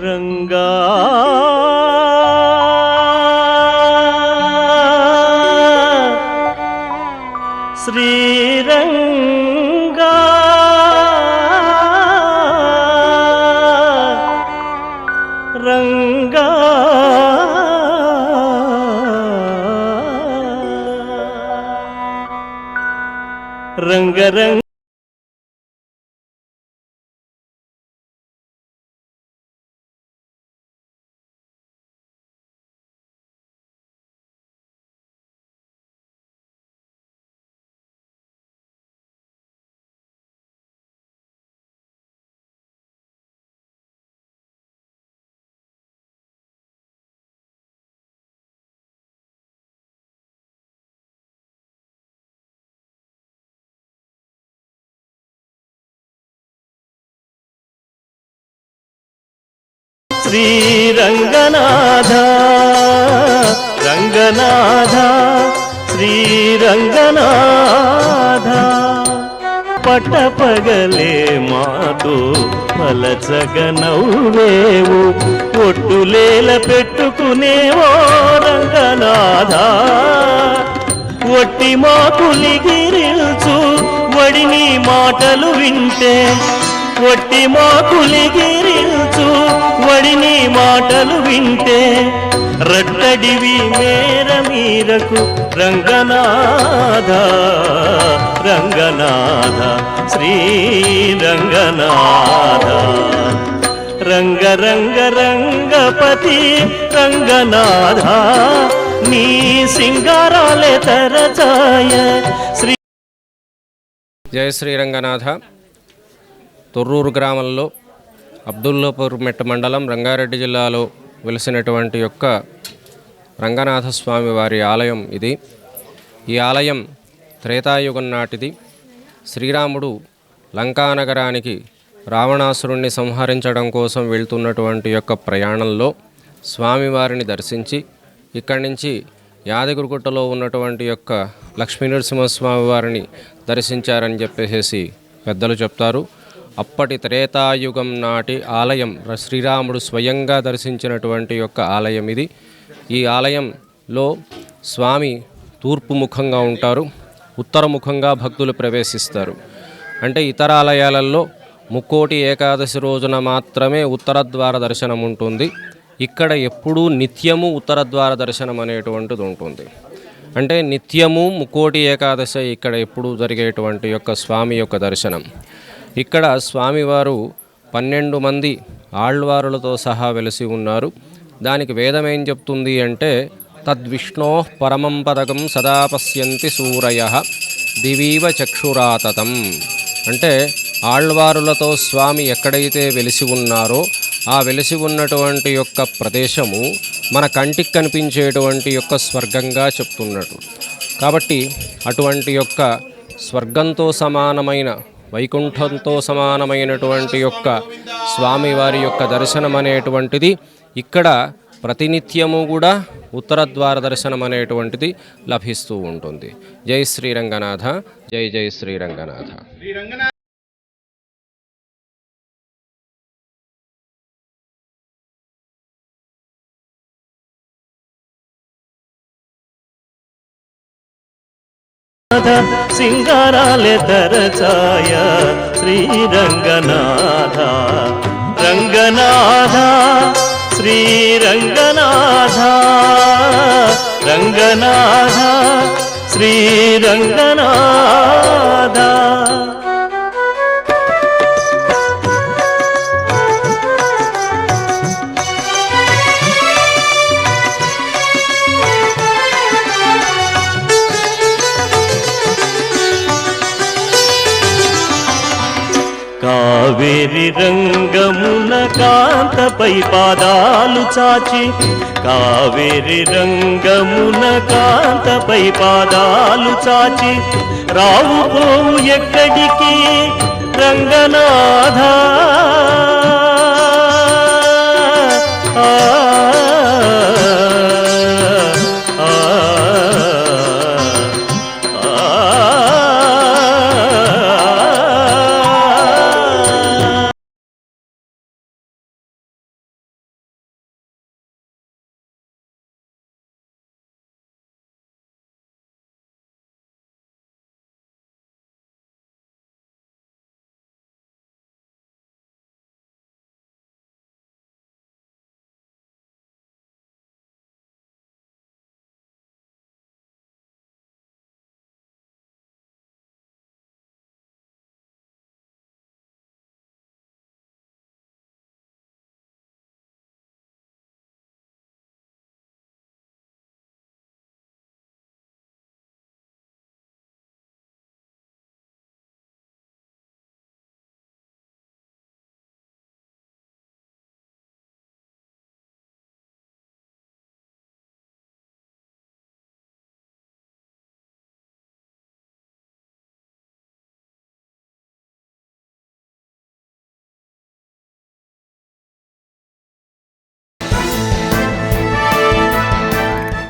రంగా శ్రీరంగా రంగా రంగరంగ శ్రీరంగనాథ రంగనాథ శ్రీరంగనాథ పట్టపగలే మాతో పలచగనవ్వేవు ఒట్టులేల పెట్టుకునేవో రంగనాథ ఒట్టి మాకులిగిరిల్చు వడిని మాటలు వింటే ఒట్టి మాకులిగిరిల్చు వడిని మాటలు వింటే రట్టడివి మేర మీరకు రంగనాథ రంగనాథ శ్రీరంగనాథ రంగరంగ రంగపతి రంగనాథ నీ సింగారాలే తరచాయ శ్రీ. జయ శ్రీరంగనాథ. తొర్రూరు గ్రామంలో అబ్దుల్లాపూర్ మెట్ట మండలం రంగారెడ్డి జిల్లాలో వెలిసినటువంటి యొక్క రంగనాథ స్వామి వారి ఆలయం ఇది. ఈ ఆలయం త్రేతాయుగం నాటిది. శ్రీరాముడు లంకానగరానికి రావణాసురుణ్ణి సంహరించడం కోసం వెళ్తున్నటువంటి యొక్క ప్రయాణంలో స్వామివారిని దర్శించి ఇక్కడి నుంచి యాదగిరిగుట్టలో ఉన్నటువంటి యొక్క లక్ష్మీనరసింహస్వామి వారిని దర్శించారని చెప్పేసి పెద్దలు చెప్తారు. అప్పటి త్రేతాయుగం నాటి ఆలయం, శ్రీరాముడు స్వయంగా దర్శించినటువంటి యొక్క ఆలయం ఇది. ఈ ఆలయంలో స్వామి తూర్పు ముఖంగా ఉంటారు, ఉత్తరముఖంగా భక్తులు ప్రవేశిస్తారు. అంటే ఇతర ఆలయాలలో ముక్కోటి ఏకాదశి రోజున మాత్రమే ఉత్తర ద్వార దర్శనం ఉంటుంది. ఇక్కడ ఎప్పుడూ నిత్యము ఉత్తర ద్వార దర్శనం అనేటువంటిది ఉంటుంది. అంటే నిత్యము ముక్కోటి ఏకాదశి ఇక్కడ ఎప్పుడూ జరిగేటువంటి యొక్క స్వామి యొక్క దర్శనం. ఇక్కడ స్వామివారు 12 మంది ఆళ్వారులతో సహా వెలిసి ఉన్నారు. దానికి వేదం ఏం చెప్తుంది అంటే తద్విష్ణో పరమం పదకం సదా పశ్యంతి సూరయః దివీవ చక్షురాతతం. అంటే ఆళ్వారులతో స్వామి ఎక్కడైతే వెలిసి ఉన్నారో ఆ వెలిసి ఉన్నటువంటి యొక్క ప్రదేశము మన కంటికి కనిపించేటువంటి యొక్క స్వర్గంగా చెప్తున్నట్టు. కాబట్టి అటువంటి యొక్క స్వర్గంతో సమానమైన, వైకుంఠంతో సమానమైనటువంటి యొక్క స్వామివారి యొక్క దర్శనం అనేటువంటిది ఇక్కడ ప్రతినిత్యము కూడా ఉత్తర ద్వార దర్శనం అనేటువంటిది లభిస్తూ ఉంటుంది. జై శ్రీరంగనాథ, జై జై శ్రీరంగనాథ. సింగారాలే తరచాయ శ్రీరంగనాథ రంగనాథ శ్రీరంగనాథ రంగనాథ శ్రీరంగనాథ. కావేరి రంగమున కాంతపై పాదాలు చాచి, కావేరి రంగమున కాంతపై పాదాలు చాచి, రావు పోవు ఎక్కడికి రంగనాథ